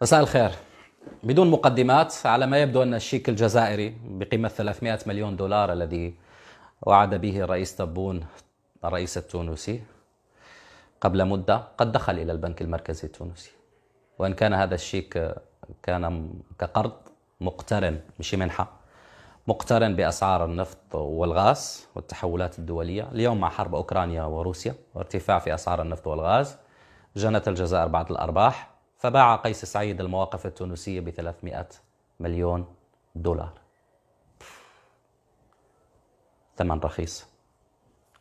مساء الخير. بدون مقدمات، على ما يبدو أن الشيك الجزائري بقيمة 300 مليون دولار الذي وعد به الرئيس تبون الرئيس التونسي قبل مدة قد دخل إلى البنك المركزي التونسي، وإن كان هذا الشيك كان كقرض مقترن، مش منحة، مقترن بأسعار النفط والغاز والتحولات الدولية. اليوم مع حرب أوكرانيا وروسيا وارتفاع في أسعار النفط والغاز جنت الجزائر بعض الأرباح، فباع قيس سعيد المواقف التونسية ب300 مليون دولار. ثمن رخيص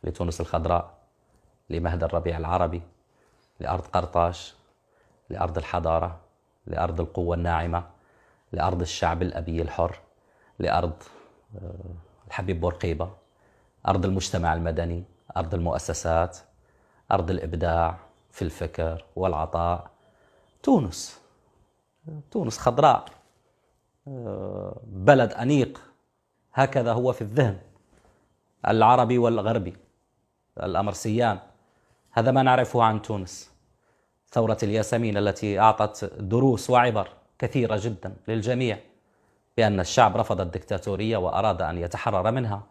لتونس الخضراء، لمهد الربيع العربي، لأرض قرطاج، لأرض الحضارة، لأرض القوة الناعمة، لأرض الشعب الأبي الحر، لأرض الحبيب بورقيبة، أرض المجتمع المدني، أرض المؤسسات، أرض الإبداع في الفكر والعطاء. تونس خضراء، بلد أنيق، هكذا هو في الذهن العربي والغربي. الأمرسيان، هذا ما نعرفه عن تونس. ثورة الياسمين التي أعطت دروس وعبر كثيرة جدا للجميع بأن الشعب رفض الدكتاتورية وأراد أن يتحرر منها،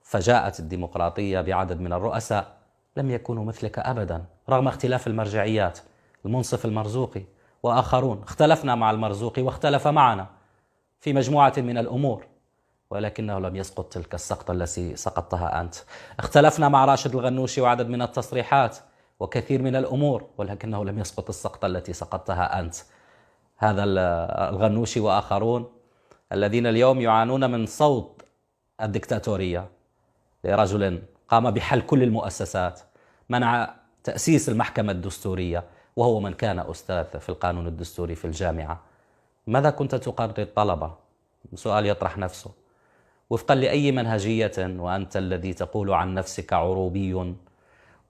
فجاءت الديمقراطية بعدد من الرؤساء لم يكونوا مثلك أبدا، رغم اختلاف المرجعيات. المنصف المرزوقي وآخرون، اختلفنا مع المرزوقي واختلف معنا في مجموعة من الأمور، ولكنه لم يسقط تلك السقطة التي سقطتها أنت. اختلفنا مع راشد الغنوشي وعدد من التصريحات وكثير من الأمور، ولكنه لم يسقط السقطة التي سقطتها أنت. هذا الغنوشي وآخرون الذين اليوم يعانون من صوت الدكتاتورية لرجل قام بحل كل المؤسسات، منع تأسيس المحكمة الدستورية، وهو من كان أستاذ في القانون الدستوري في الجامعة. ماذا كنت تقرر الطلبة؟ سؤال يطرح نفسه. وفقا لأي منهجية وأنت الذي تقول عن نفسك عروبي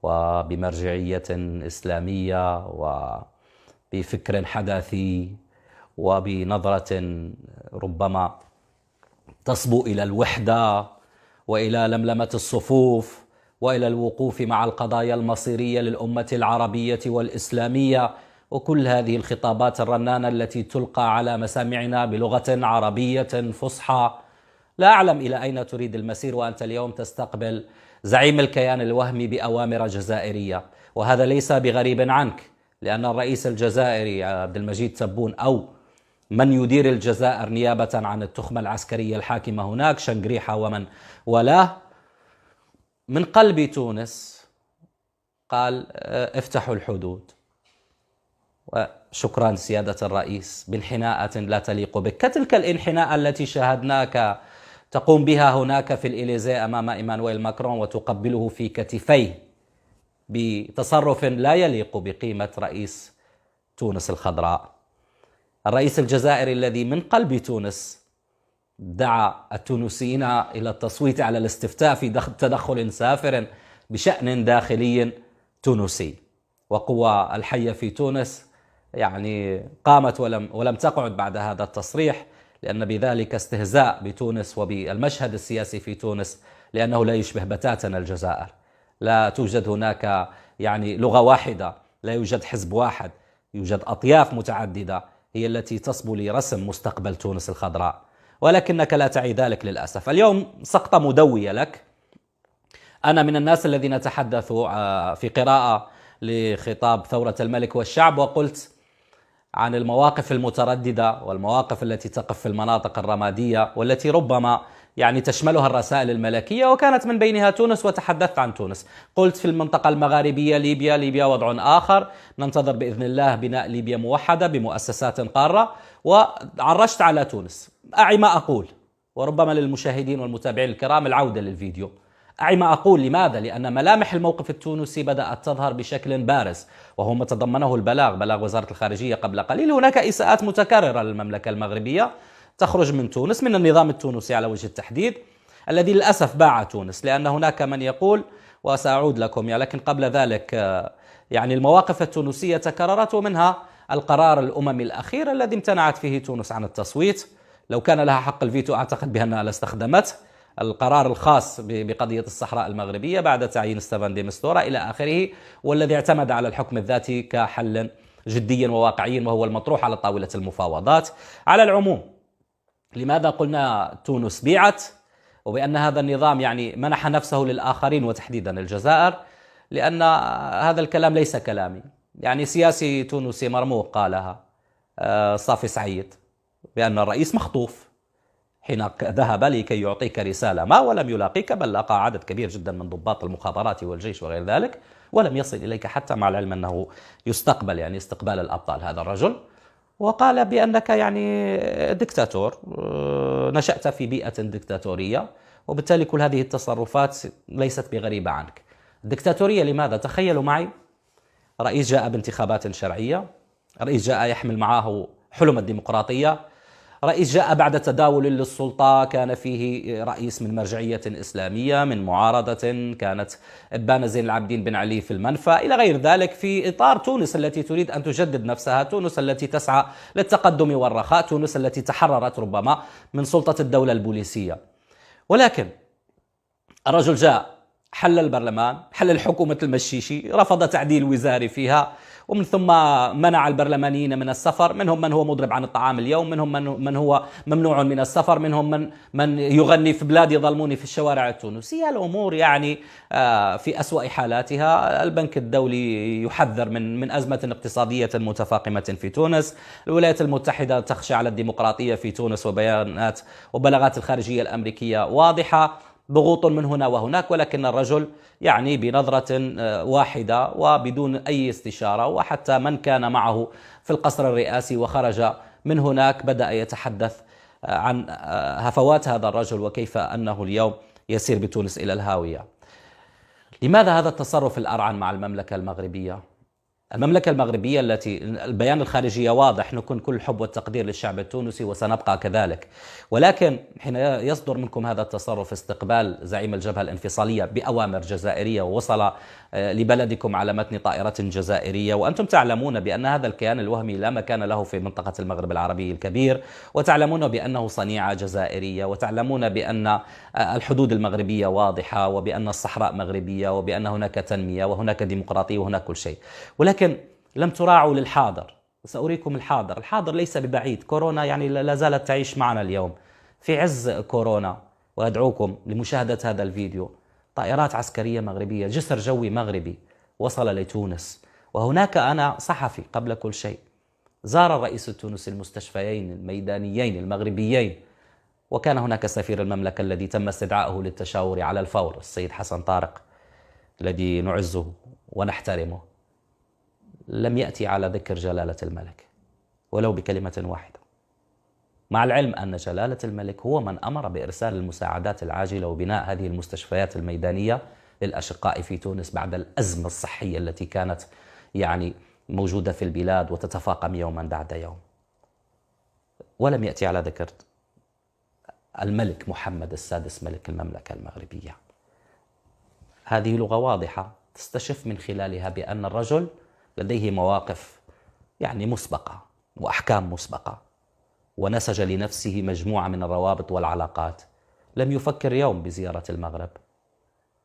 وبمرجعية إسلامية وبفكر حداثي وبنظرة ربما تصبو إلى الوحدة وإلى لملمة الصفوف وإلى الوقوف مع القضايا المصيرية للأمة العربية والإسلامية، وكل هذه الخطابات الرنانة التي تلقى على مسامعنا بلغة عربية فصحى. لا أعلم إلى أين تريد المسير، وأنت اليوم تستقبل زعيم الكيان الوهمي بأوامر جزائرية، وهذا ليس بغريب عنك، لأن الرئيس الجزائري عبد المجيد تبون أو من يدير الجزائر نيابة عن التخمة العسكرية الحاكمة هناك، شنقريحة ومن ولاه، من قلب تونس قال افتحوا الحدود. وشكرا سيادة الرئيس بانحناءة لا تليق بك، كتلك الانحناء التي شاهدناك تقوم بها هناك في الإليزي أمام إيمانويل ماكرون وتقبله في كتفيه بتصرف لا يليق بقيمة رئيس تونس الخضراء. الرئيس الجزائري الذي من قلب تونس دعا التونسيين إلى التصويت على الاستفتاء في تدخل سافر بشأن داخلي تونسي، وقوى الحية في تونس يعني قامت ولم تقعد بعد هذا التصريح، لأن بذلك استهزاء بتونس وبالمشهد السياسي في تونس، لأنه لا يشبه بتاتا الجزائر. لا توجد هناك يعني لغة واحدة، لا يوجد حزب واحد، يوجد أطياف متعددة هي التي تصبو لرسم مستقبل تونس الخضراء، ولكنك لا تعي ذلك للأسف. اليوم سقطة مدوية لك. أنا من الناس الذين تحدثوا في قراءة لخطاب ثورة الملك والشعب، وقلت عن المواقف المترددة والمواقف التي تقف في المناطق الرمادية والتي ربما يعني تشملها الرسائل الملكية، وكانت من بينها تونس، وتحدثت عن تونس. قلت في المنطقة المغاربية ليبيا وضع آخر، ننتظر بإذن الله بناء ليبيا موحدة بمؤسسات قارة، وعرجت على تونس. أعي ما أقول، وربما للمشاهدين والمتابعين الكرام العودة للفيديو. أعي ما أقول. لماذا؟ لأن ملامح الموقف التونسي بدأت تظهر بشكل بارز، وهو ما تضمنه بلاغ وزارة الخارجية قبل قليل. هناك إساءات متكررة للمملكة المغربية تخرج من تونس، من النظام التونسي على وجه التحديد، الذي للأسف باع تونس، لأن هناك من يقول، وسأعود لكم لكن قبل ذلك يعني المواقف التونسية تكررت، ومنها القرار الأممي الأخير الذي امتنعت فيه تونس عن التصويت. لو كان لها حق الفيتو أعتقد بأنها لاستخدمته. القرار الخاص بقضية الصحراء المغربية بعد تعيين ستيفان دي مستورة إلى آخره، والذي اعتمد على الحكم الذاتي كحل جديا وواقعيا وهو المطروح على طاولة المفاوضات. على العموم، لماذا قلنا تونس بيعت وبأن هذا النظام يعني منح نفسه للآخرين وتحديدا الجزائر؟ لأن هذا الكلام ليس كلامي، يعني سياسي تونسي مرموق قالها، صافي سعيد، بأن الرئيس مخطوف حين ذهب لكي يعطيك رسالة ما ولم يلاقيك، بل لقى عدد كبير جدا من ضباط المخابرات والجيش وغير ذلك ولم يصل إليك، حتى مع العلم أنه يستقبل يعني استقبال الأبطال هذا الرجل، وقال بأنك يعني دكتاتور، نشأت في بيئة دكتاتورية، وبالتالي كل هذه التصرفات ليست بغريبة عنك. الدكتاتورية لماذا؟ تخيلوا معي، رئيس جاء بانتخابات شرعية، رئيس جاء يحمل معه حلم الديمقراطية، رئيس جاء بعد تداول للسلطة كان فيه رئيس من مرجعية إسلامية، من معارضة كانت إبان زين العابدين بن علي في المنفى إلى غير ذلك، في إطار تونس التي تريد أن تجدد نفسها، تونس التي تسعى للتقدم والرخاء، تونس التي تحررت ربما من سلطة الدولة البوليسية. ولكن الرجل جاء، حل البرلمان، حل الحكومة المشيشي، رفض تعديل وزاري فيها، ومن ثم منع البرلمانيين من السفر، منهم من هو مضرب عن الطعام اليوم، منهم من هو ممنوع من السفر، منهم من يغني في بلادي ظلموني في الشوارع التونسية. الأمور يعني في أسوأ حالاتها. البنك الدولي يحذر من أزمة اقتصادية متفاقمة في تونس، الولايات المتحدة تخشى على الديمقراطية في تونس، وبيانات وبلاغات الخارجية الأمريكية واضحة، ضغوط من هنا وهناك، ولكن الرجل يعني بنظرة واحدة وبدون أي استشارة، وحتى من كان معه في القصر الرئاسي وخرج من هناك بدأ يتحدث عن هفوات هذا الرجل وكيف أنه اليوم يسير بتونس إلى الهاوية. لماذا هذا التصرف الأرعن مع المملكة المغربية؟ المملكة المغربية التي البيان الخارجية واضح، نكون كل الحب والتقدير للشعب التونسي وسنبقى كذلك، ولكن حين يصدر منكم هذا التصرف، استقبال زعيم الجبهة الانفصالية بأوامر جزائرية ووصل لبلدكم على متن طائرة جزائرية، وأنتم تعلمون بأن هذا الكيان الوهمي لا مكان له في منطقة المغرب العربي الكبير، وتعلمون بأنه صنيعة جزائرية، وتعلمون بأن الحدود المغربية واضحة، وبأن الصحراء مغربية، وبأن هناك تنمية وهناك ديمقراطية وهناك كل شيء، ولكن لم تراعوا للحاضر. سأريكم الحاضر، الحاضر ليس ببعيد، كورونا يعني لا زالت تعيش معنا اليوم في عز كورونا، وأدعوكم لمشاهدة هذا الفيديو. طائرات عسكرية مغربية، جسر جوي مغربي وصل لتونس، وهناك أنا صحفي قبل كل شيء، زار الرئيس التونسي المستشفيين الميدانيين المغربيين، وكان هناك سفير المملكة الذي تم استدعائه للتشاور على الفور، السيد حسن طارق الذي نعزه ونحترمه، لم يأتي على ذكر جلالة الملك ولو بكلمة واحدة، مع العلم أن جلالة الملك هو من أمر بإرسال المساعدات العاجلة وبناء هذه المستشفيات الميدانية للأشقاء في تونس بعد الأزمة الصحية التي كانت يعني موجودة في البلاد وتتفاقم يوما بعد يوم. ولم يأتي على ذكر الملك محمد السادس ملك المملكة المغربية. هذه لغة واضحة تستشف من خلالها بأن الرجل لديه مواقف يعني مسبقة وأحكام مسبقة، ونسج لنفسه مجموعة من الروابط والعلاقات. لم يفكر يوم بزيارة المغرب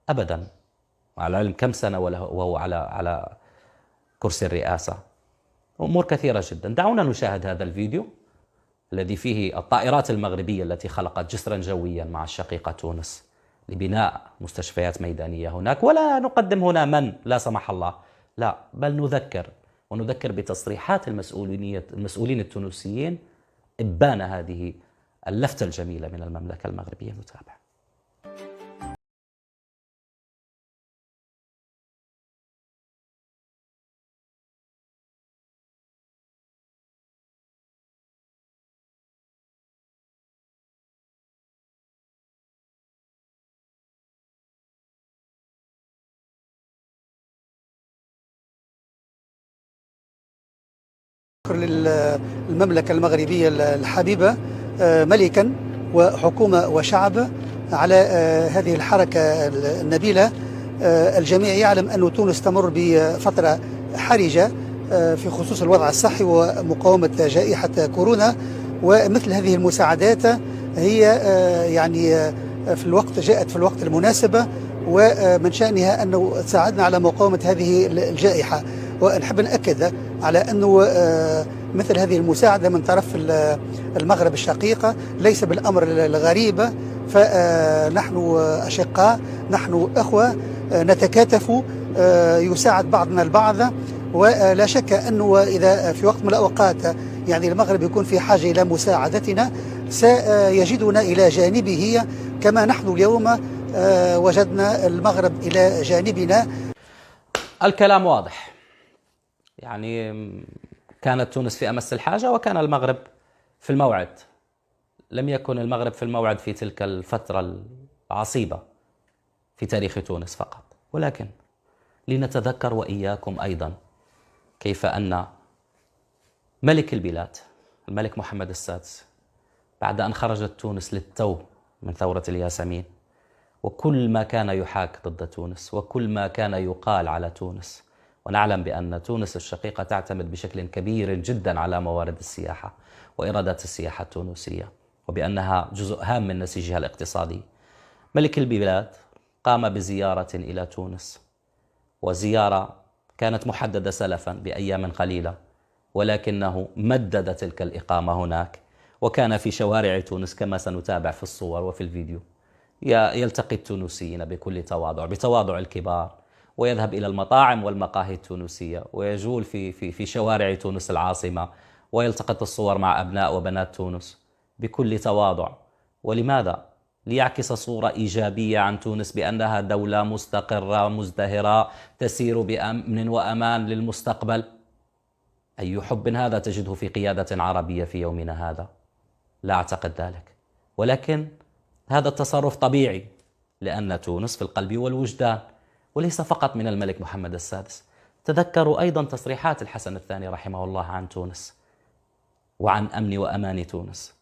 أبدا، على العلم كم سنة وهو على كرسي الرئاسة. أمور كثيرة جدا. دعونا نشاهد هذا الفيديو الذي فيه الطائرات المغربية التي خلقت جسرا جويا مع الشقيقة تونس لبناء مستشفيات ميدانية هناك. ولا نقدم هنا من لا سمح الله، لا، بل نذكر بتصريحات المسؤولين التونسيين إبان هذه اللفتة الجميلة من المملكة المغربية. نتابع. للمملكة المغربية الحبيبة ملكا وحكومة وشعب على هذه الحركة النبيلة. الجميع يعلم أن تونس تمر بفترة حرجة في خصوص الوضع الصحي ومقاومة جائحة كورونا، ومثل هذه المساعدات هي يعني جاءت في الوقت المناسب، ومن شأنها أنه تساعدنا على مقاومة هذه الجائحة. ونحب نأكد على أنه مثل هذه المساعدة من طرف المغرب الشقيقة ليس بالأمر الغريب، فنحن أشقاء، نحن أخوة، نتكاتف، يساعد بعضنا البعض. ولا شك أنه إذا في وقت من الأوقات يعني المغرب يكون في حاجة إلى مساعدتنا سيجدنا إلى جانبه كما نحن اليوم وجدنا المغرب إلى جانبنا. الكلام واضح، يعني كانت تونس في أمس الحاجة وكان المغرب في الموعد. لم يكن المغرب في الموعد في تلك الفترة العصيبة في تاريخ تونس فقط، ولكن لنتذكر وإياكم أيضا كيف أن ملك البلاد الملك محمد السادس بعد أن خرجت تونس للتو من ثورة الياسمين، وكل ما كان يحاك ضد تونس وكل ما كان يقال على تونس، ونعلم بأن تونس الشقيقة تعتمد بشكل كبير جدا على موارد السياحة وإيرادات السياحة التونسية، وبأنها جزء هام من نسيجها الاقتصادي. ملك البلاد قام بزيارة إلى تونس، وزيارة كانت محددة سلفا بأيام قليلة، ولكنه مدد تلك الإقامة هناك، وكان في شوارع تونس كما سنتابع في الصور وفي الفيديو يلتقي التونسيين بكل تواضع، بتواضع الكبار، ويذهب إلى المطاعم والمقاهي التونسية ويجول في شوارع تونس العاصمة ويلتقط الصور مع أبناء وبنات تونس بكل تواضع. ولماذا؟ ليعكس صورة إيجابية عن تونس بأنها دولة مستقرة مزدهرة تسير بأمن وأمان للمستقبل. أي حب هذا تجده في قيادة عربية في يومنا هذا؟ لا أعتقد ذلك، ولكن هذا التصرف طبيعي لأن تونس في القلب والوجدان، وليس فقط من الملك محمد السادس. تذكروا أيضا تصريحات الحسن الثاني رحمه الله عن تونس وعن أمن وأمان تونس.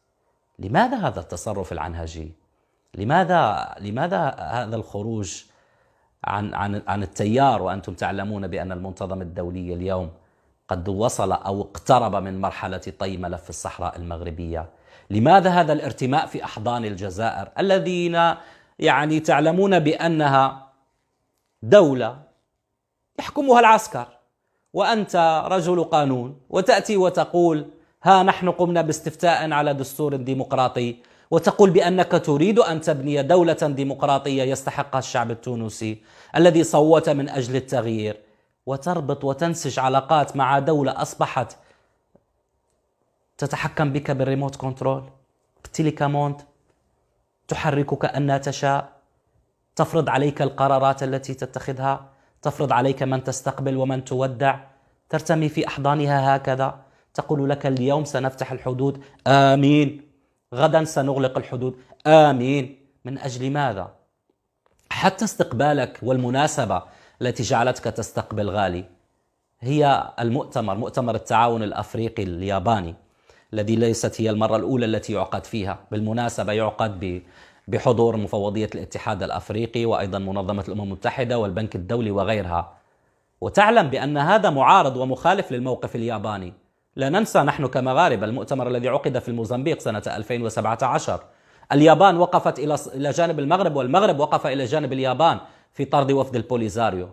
لماذا هذا التصرف العنهجي؟ لماذا هذا الخروج عن التيار، وأنتم تعلمون بأن المنتظم الدولي اليوم قد وصل أو اقترب من مرحلة طي ملف الصحراء المغربية؟ لماذا هذا الارتماء في أحضان الجزائر الذين يعني تعلمون بأنها دولة يحكمها العسكر، وأنت رجل قانون، وتأتي وتقول ها نحن قمنا باستفتاء على دستور ديمقراطي، وتقول بأنك تريد أن تبني دولة ديمقراطية يستحقها الشعب التونسي الذي صوت من أجل التغيير، وتربط وتنسج علاقات مع دولة أصبحت تتحكم بك بالريموت كنترول، بالتليكاموند، تحركك أن تشاء، تفرض عليك القرارات التي تتخذها، تفرض عليك من تستقبل ومن تودع، ترتمي في أحضانها هكذا، تقول لك اليوم سنفتح الحدود آمين، غدا سنغلق الحدود آمين. من أجل ماذا؟ حتى استقبالك والمناسبة التي جعلتك تستقبل غالي هي مؤتمر التعاون الأفريقي الياباني، الذي ليست هي المرة الأولى التي يعقد فيها. بالمناسبة يعقد بحضور مفوضية الاتحاد الأفريقي وأيضا منظمة الأمم المتحدة والبنك الدولي وغيرها، وتعلم بأن هذا معارض ومخالف للموقف الياباني. لا ننسى نحن كمغاربة المؤتمر الذي عقد في الموزمبيق سنة 2017، اليابان وقفت إلى جانب المغرب، والمغرب وقف إلى جانب اليابان في طرد وفد البوليزاريو.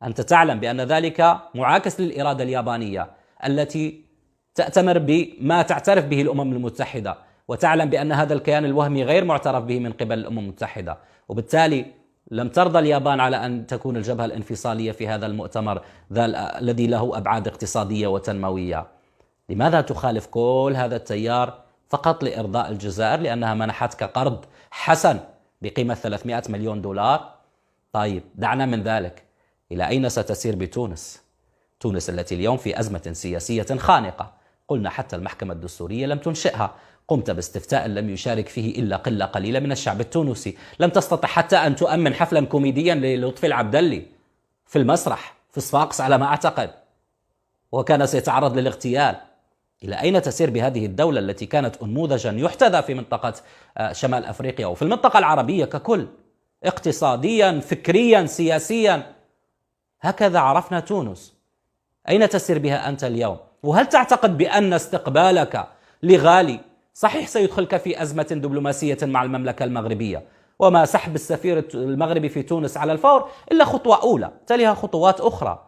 أنت تعلم بأن ذلك معاكس للإرادة اليابانية التي تأتمر بما تعترف به الأمم المتحدة، وتعلم بأن هذا الكيان الوهمي غير معترف به من قبل الأمم المتحدة، وبالتالي لم ترضى اليابان على أن تكون الجبهة الانفصالية في هذا المؤتمر الذي له أبعاد اقتصادية وتنموية. لماذا تخالف كل هذا التيار فقط لإرضاء الجزائر لأنها منحتك قرض حسن بقيمة 300 مليون دولار؟ طيب دعنا من ذلك، إلى أين ستسير بتونس؟ تونس التي اليوم في أزمة سياسية خانقة، قلنا حتى المحكمة الدستورية لم تنشئها، قمت باستفتاء لم يشارك فيه إلا قلة قليلة من الشعب التونسي، لم تستطع حتى أن تؤمن حفلا كوميديا للطفي العبدلي في المسرح في صفاقس على ما أعتقد، وكان سيتعرض للاغتيال. إلى أين تسير بهذه الدولة التي كانت أنموذجا يحتذى في منطقة شمال أفريقيا وفي المنطقة العربية ككل، اقتصاديا فكريا سياسيا؟ هكذا عرفنا تونس. أين تسير بها أنت اليوم؟ وهل تعتقد بأن استقبالك لغالي صحيح سيدخلك في أزمة دبلوماسية مع المملكة المغربية، وما سحب السفير المغربي في تونس على الفور إلا خطوة أولى، تليها خطوات أخرى.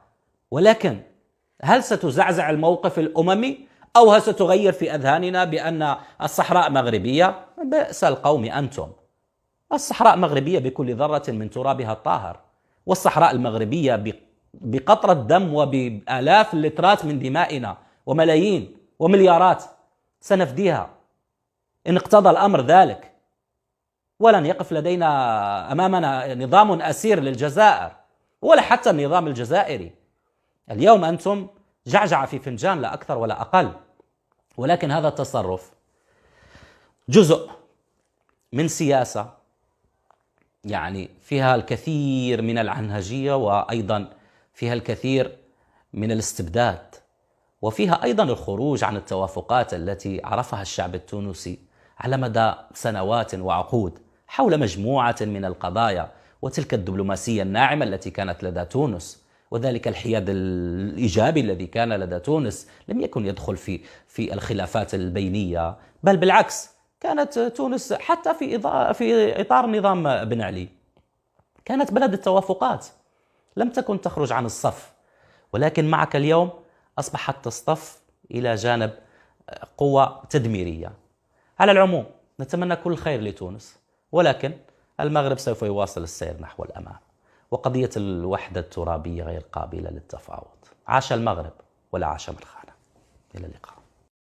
ولكن هل ستزعزع الموقف الأممي أو هل ستغير في أذهاننا بأن الصحراء مغربية؟ بئس القوم أنتم. الصحراء مغربية بكل ذرة من ترابها الطاهر، والصحراء المغربية بقطرة دم وبآلاف اللترات من دمائنا وملايين ومليارات سنفديها إن اقتضى الأمر ذلك. ولن يقف لدينا أمامنا نظام أسير للجزائر ولا حتى النظام الجزائري. اليوم أنتم جعجع في فنجان لا أكثر ولا أقل، ولكن هذا التصرف جزء من سياسة يعني فيها الكثير من العنهجية، وأيضا فيها الكثير من الاستبداد، وفيها أيضا الخروج عن التوافقات التي عرفها الشعب التونسي على مدى سنوات وعقود حول مجموعة من القضايا، وتلك الدبلوماسية الناعمة التي كانت لدى تونس، وذلك الحياد الإيجابي الذي كان لدى تونس لم يكن يدخل في الخلافات البينية، بل بالعكس كانت تونس حتى في إطار نظام بن علي كانت بلد التوافقات، لم تكن تخرج عن الصف. ولكن معك اليوم أصبحت تصطف إلى جانب قوة تدميرية. على العموم نتمنى كل خير لتونس، ولكن المغرب سوف يواصل السير نحو الأمام، وقضية الوحدة الترابية غير قابلة للتفاوض. عاش المغرب ولا عاش من خانه. إلى اللقاء.